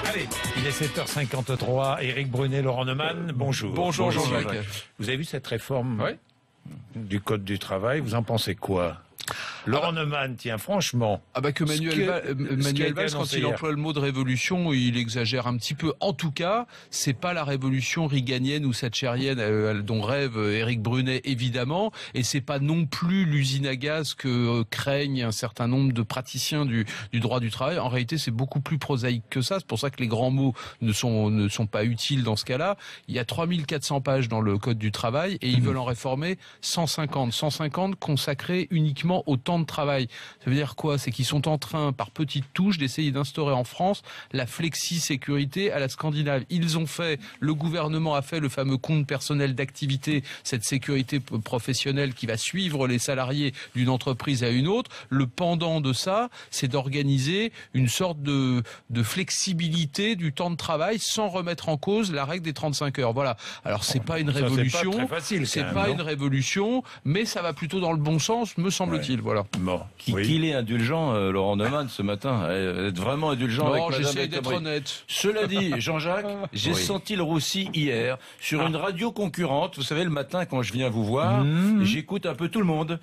Allez, il est 7h53. Éric Brunet, Laurent Neumann, bonjour. Bonjour Jean-Jacques. Vous avez vu cette réforme du Code du travail, vous en pensez quoi? Laurent Neumann, tiens, franchement. Que Manuel Valls, quand il emploie le mot de révolution, il exagère un petit peu. En tout cas, c'est pas la révolution reaganienne ou thatchérienne dont rêve Éric Brunet, évidemment, et c'est pas non plus l'usine à gaz que craignent un certain nombre de praticiens du droit du travail. En réalité, c'est beaucoup plus prosaïque que ça. C'est pour ça que les grands mots ne sont pas utiles dans ce cas-là. Il y a 3400 pages dans le Code du travail et ils veulent en réformer 150. 150 consacrés uniquement au temps de travail. Ça veut dire quoi? C'est qu'ils sont en train, par petites touches, d'essayer d'instaurer en France la flexi-sécurité à la scandinave. Le gouvernement a fait le fameux compte personnel d'activité, cette sécurité professionnelle qui va suivre les salariés d'une entreprise à une autre. Le pendant de ça, c'est d'organiser une sorte de flexibilité du temps de travail sans remettre en cause la règle des 35 heures. Voilà. Alors c'est pas une révolution, c'est pas une révolution, mais ça va plutôt dans le bon sens, me semble-t-il. Voilà. Bon. Qu'il est indulgent, Laurent Neumann, ce matin. Être vraiment indulgent avec Madame j'essaie d'être honnête. Cela dit, Jean-Jacques, j'ai senti le roussi hier sur une radio concurrente. Vous savez, le matin, quand je viens vous voir, j'écoute un peu tout le monde.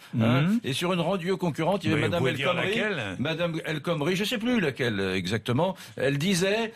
Et sur une radio concurrente, il y avait Madame El Khomri. Madame El Khomri, je sais plus laquelle exactement. Elle disait,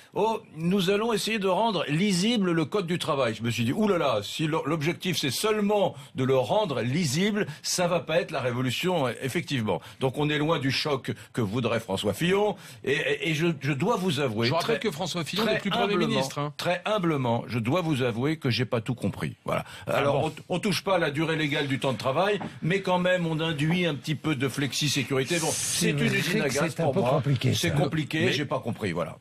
nous allons essayer de rendre lisible le Code du travail. Je me suis dit, oulala, si l'objectif c'est seulement de le rendre lisible, ça va pas être la révolution, effectivement. Donc on est loin du choc que voudrait François Fillon. Et je dois vous avouer... Je rappelle que François Fillon n'est plus Premier ministre. Très humblement, je dois vous avouer que j'ai pas tout compris. Voilà. Alors, on touche pas à la durée légale du temps de travail, mais quand même, on induit un petit peu de flexi-sécurité. Bon, c'est une usine à gaz pour moi. C'est compliqué, j'ai pas compris, voilà.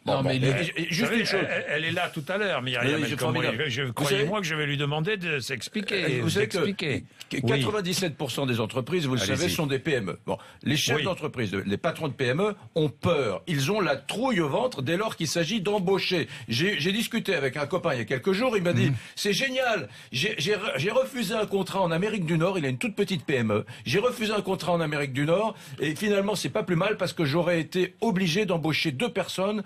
Juste une chose. Elle est là tout à l'heure, Myriam El Khomri. Croyez-moi que je vais lui demander de s'expliquer. Vous savez que 97% des entreprises, vous le savez, sont des PME. Bon, les chefs d'entreprise, les patrons de PME ont peur. Ils ont la trouille au ventre dès lors qu'il s'agit d'embaucher. J'ai discuté avec un copain il y a quelques jours, il m'a dit, c'est génial, j'ai refusé un contrat en Amérique du Nord, il a une toute petite PME, j'ai refusé un contrat en Amérique du Nord, et finalement c'est pas plus mal parce que j'aurais été obligé d'embaucher 2 personnes,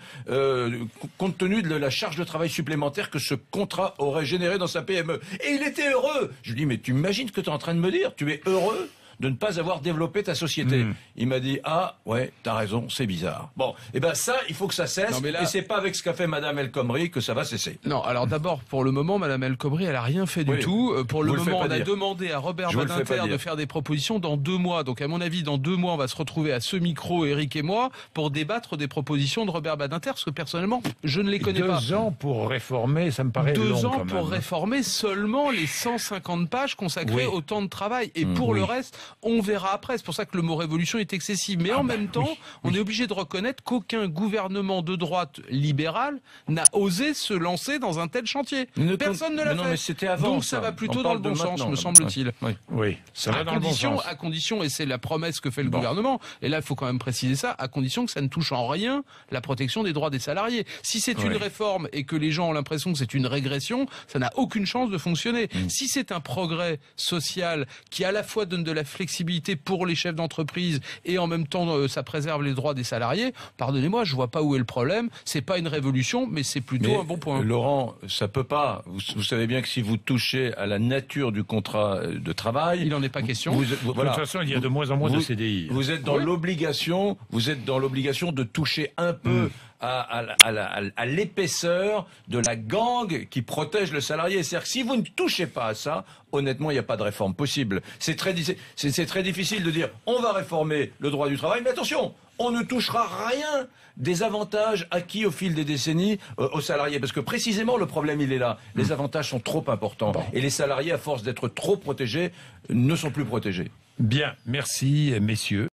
compte tenu de la charge de travail supplémentaire que ce contrat aurait généré dans sa PME. Et il était heureux. Je lui dis, mais tu imagines ce que tu es en train de me dire? Tu es heureux de ne pas avoir développé ta société. Il m'a dit, ouais, t'as raison, c'est bizarre. Bon, et ça, il faut que ça cesse, et c'est pas avec ce qu'a fait Madame El Khomri que ça va cesser. Non, alors d'abord, pour le moment, Madame El Khomri, elle a rien fait du tout. Pour le moment, on a demandé à Robert Badinter de faire des propositions dans 2 mois. Donc, à mon avis, dans 2 mois, on va se retrouver à ce micro, Éric et moi, pour débattre des propositions de Robert Badinter, parce que personnellement, je ne les connais pas. 2 ans pour réformer, ça me paraît long 2 ans quand même. pour réformer seulement les 150 pages consacrées au temps de travail. Et pour le reste, on verra après. C'est pour ça que le mot révolution est excessif. Mais en même temps, on est obligé de reconnaître qu'aucun gouvernement de droite libérale n'a osé se lancer dans un tel chantier. Personne ne l'a fait. Mais c'était avant. Donc ça va plutôt dans le bon sens, me semble-t-il. Oui, ça va dans le bon sens. À condition, et c'est la promesse que fait le gouvernement, et là il faut quand même préciser ça, à condition que ça ne touche en rien la protection des droits des salariés. Si c'est une réforme et que les gens ont l'impression que c'est une régression, ça n'a aucune chance de fonctionner. Si c'est un progrès social qui à la fois donne de la flexibilité pour les chefs d'entreprise et en même temps ça préserve les droits des salariés, pardonnez-moi, je vois pas où est le problème. C'est pas une révolution, mais c'est plutôt un bon point. Laurent, ça peut pas. Vous savez bien que si vous touchez à la nature du contrat de travail, il n'en est pas question. De toute façon, il y a de moins en moins de CDI. Vous êtes dans l'obligation, de toucher un peu à l'épaisseur de la gangue qui protège le salarié. C'est-à-dire que si vous ne touchez pas à ça, honnêtement, il n'y a pas de réforme possible. C'est très difficile de dire on va réformer le droit du travail, mais attention, on ne touchera rien des avantages acquis au fil des décennies aux salariés. Parce que précisément, le problème, il est là. Les avantages sont trop importants. Et les salariés, à force d'être trop protégés, ne sont plus protégés. Bien, merci messieurs.